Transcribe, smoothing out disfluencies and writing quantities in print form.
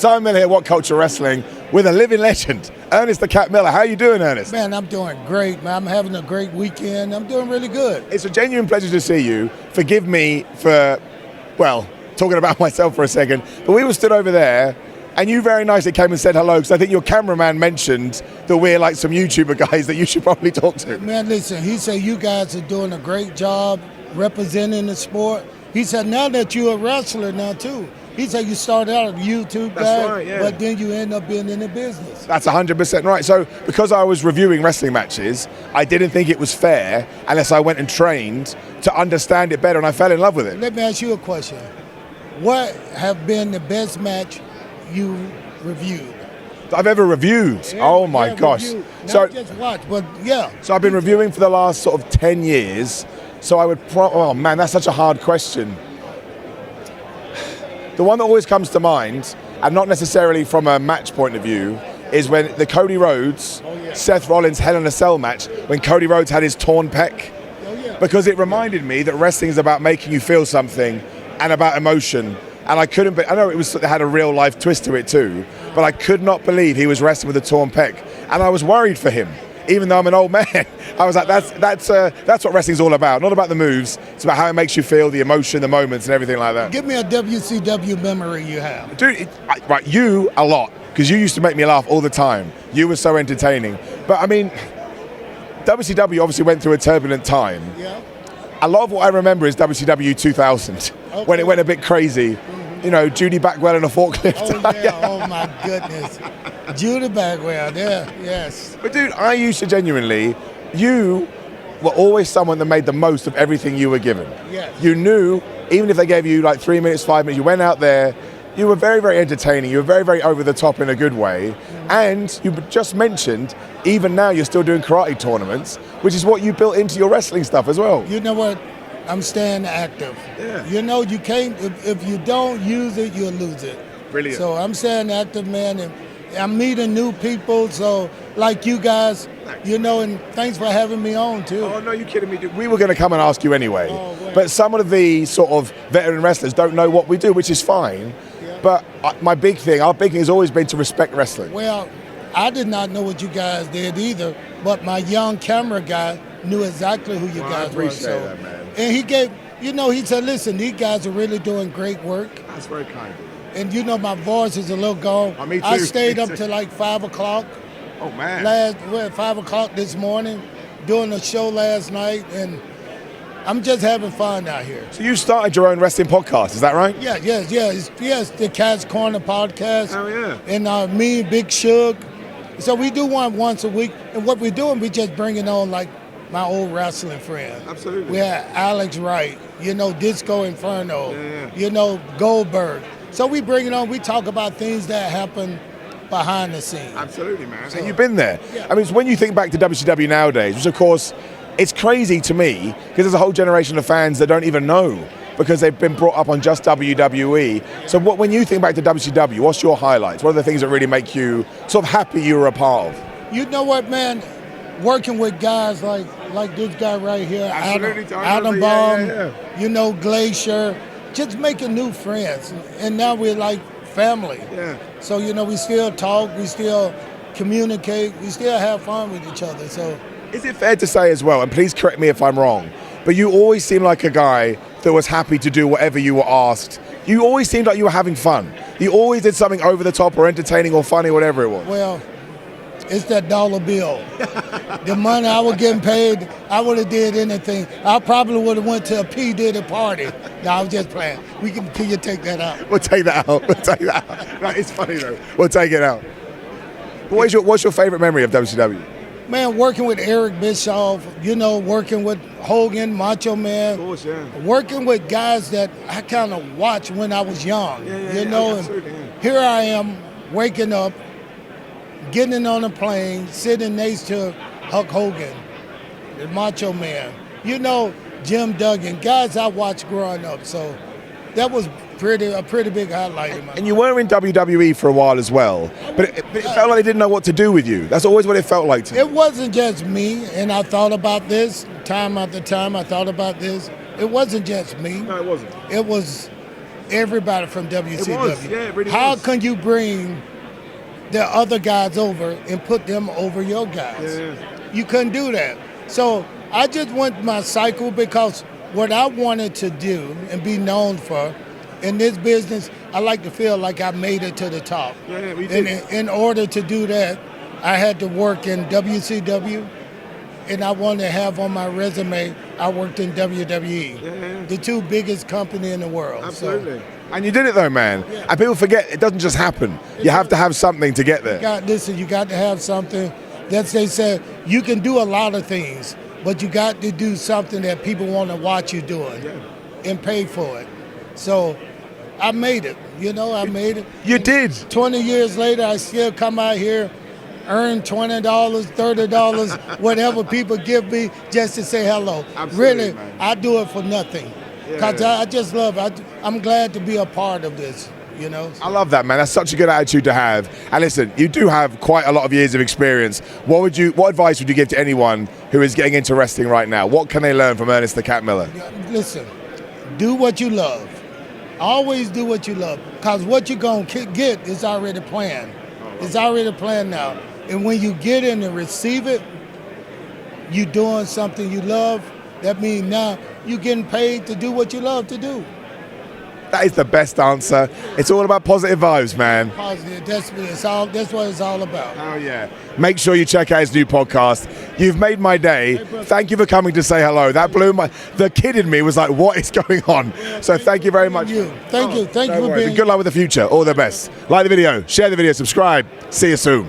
Simon Miller here, WhatCulture Wrestling, with a living legend, Ernest The Cat Miller. How are you doing, Ernest? Man, I'm doing great, man. I'm having a great weekend. I'm doing really good. It's a genuine pleasure to see you. Forgive me for, well, talking about myself for a second, but we were stood over there, and you very nicely came and said hello, because I think your cameraman mentioned that we're like some YouTuber guys that you should probably talk to. Man, listen, he said you guys are doing a great job representing the sport. He said now that you're a wrestler now, too. He said you started out as a YouTube guy, right, yeah. but then you end up being in the business. That's 100% right. So because I was reviewing wrestling matches, I didn't think it was fair unless I went and trained to understand it better, and I fell in love with it. Let me ask you a question. What have been the best match you reviewed? I've ever reviewed. Yeah, oh my gosh. Reviewed. Not So just watch, but yeah. So I've been reviewing for the last sort of 10 years. So I would, oh man, that's such a hard question. The one that always comes to mind, and not necessarily from a match point of view, is when the Cody Rhodes, Seth Rollins Hell in a Cell match, when Cody Rhodes had his torn pec. Because it reminded me that wrestling is about making you feel something and about emotion. And I couldn't, I know it had a real life twist to it too, but I could not believe he was wrestling with a torn pec. And I was worried for him. Even though I'm an old man, I was like, that's what wrestling's all about. Not about the moves, it's about how it makes you feel, the emotion, the moments, and everything like that. Give me a WCW memory you have. Dude, right, you a lot, because you used to make me laugh all the time. You were so entertaining. But I mean, WCW obviously went through a turbulent time. Yeah. A lot of what I remember is WCW 2000, when it went a bit crazy. You know, Judy Bagwell in a forklift. Oh, yeah. Oh, my goodness. Judy Bagwell, yeah, yes. But dude, I used to genuinely, you were always someone that made the most of everything you were given. Yes. You knew, even if they gave you like 3 minutes, 5 minutes, you went out there, you were very, very entertaining. You were very, very over the top in a good way. And you just mentioned, even now you're still doing karate tournaments, which is what you built into your wrestling stuff as well. You know what? I'm staying active. Yeah. You know, you can't, if you don't use it, you'll lose it. Brilliant. So I'm staying active, man, and I'm meeting new people, so like you guys, you know, and thanks for having me on, too. Oh, no, you kidding me? We were going to come and ask you anyway. Oh, right. But some of the sort of veteran wrestlers don't know what we do, which is fine. Yeah. But our big thing has always been to respect wrestling. Well, I did not know what you guys did either, but my young camera guy knew exactly who you guys were. I appreciate that, man. And he gave, you know, he said, listen, these guys are really doing great work. That's very kind of you. And you know, my voice is a little gone. Me too. I stayed Me up too. to like 5 o'clock. Oh, man. We're at 5 o'clock this morning, doing a show last night, and I'm just having fun out here. So you started your own wrestling podcast, is that right? Yeah, yes, the Cat's Corner podcast. Oh, yeah. And me and Big Shug. So we do one once a week, and what we're doing, we just bringing on like my old wrestling friend. Absolutely. We had Alex Wright, you know, Disco Inferno, Yeah. you know, Goldberg. So we bring it on, we talk about things that happen behind the scenes. Absolutely, man. So- And you've been there. Yeah. I mean, it's when you think back to WCW nowadays, which of course, it's crazy to me, because there's a whole generation of fans that don't even know, because they've been brought up on just WWE. So when you think back to WCW, what's your highlights? What are the things that really make you sort of happy you were a part of? You know what, man? Working with guys like this guy right here, Absolutely, Adam yeah, Baum, yeah. you know, Glacier, just making new friends. And now we're like family. Yeah. So, you know, we still talk, we still communicate, we still have fun with each other. So, Is it fair to say as well, and please correct me if I'm wrong, but you always seem like a guy that was happy to do whatever you were asked. You always seemed like you were having fun. You always did something over the top or entertaining or funny, whatever it was. well, it's that dollar bill. The money I was getting paid, I would have did anything. I probably would have went to a P. Diddy party. No, I was just playing. Can you take that out? We'll take that out. We'll take that out. That is funny though. We'll take it out. What's your favorite memory of WCW? Man, working with Eric Bischoff, you know, working with Hogan, Macho Man. Of course, yeah. Working with guys that I kind of watched when I was young. You know, absolutely, yeah. Here I am waking up, getting on a plane, sitting next to Hulk Hogan, the Macho Man. You know, Jim Duggan, guys I watched growing up. So that was a pretty big highlight in my life. And you were in WWE for a while as well, but it felt like they didn't know what to do with you. That's always what it felt like to me. It wasn't just me, and I thought about this time after time. I thought about this. It wasn't just me. No, it wasn't. everybody from WCW. It was, yeah, it really How was. can you bring the other guys over and put them over your guys? Yeah. You couldn't do that. So I just went my cycle because what I wanted to do and be known for in this business, I like to feel like I made it to the top. Yeah, we And did. in order to do that, I had to work in WCW, and I wanted to have on my resume, I worked in WWE, Yeah. the two biggest company in the world. Absolutely. And you did it though, man. And people forget it doesn't just happen. You have to have something to get there. You got to have something. That's they said you can do a lot of things, but you got to do something that people want to watch you doing and pay for it. So I made it. I made it. You did. 20 years later, I still come out here, earn $20, $30, whatever people give me just to say hello. Absolutely, Really, man. I do it for nothing. Because I just love it. I'm glad to be a part of this, I love that, man. That's such a good attitude to have. And listen, you do have quite a lot of years of experience. What advice would you give to anyone who is getting into wrestling right now? What can they learn from Ernest the Cat Miller? Listen, do what you love. Always do what you love. Because what you're going to get is already planned. It's already planned now. And when you get in and receive it, you're doing something you love. That means now you're getting paid to do what you love to do. That is the best answer. It's all about positive vibes, man. Positive. That's what it's all about. Oh, yeah. Make sure you check out his new podcast. You've made my day. Thank you for coming to say hello. That blew the kid in me was like, what is going on? So thank you very much. Thank you for being Good luck with the future. All the best. Like the video, share the video, subscribe. See you soon.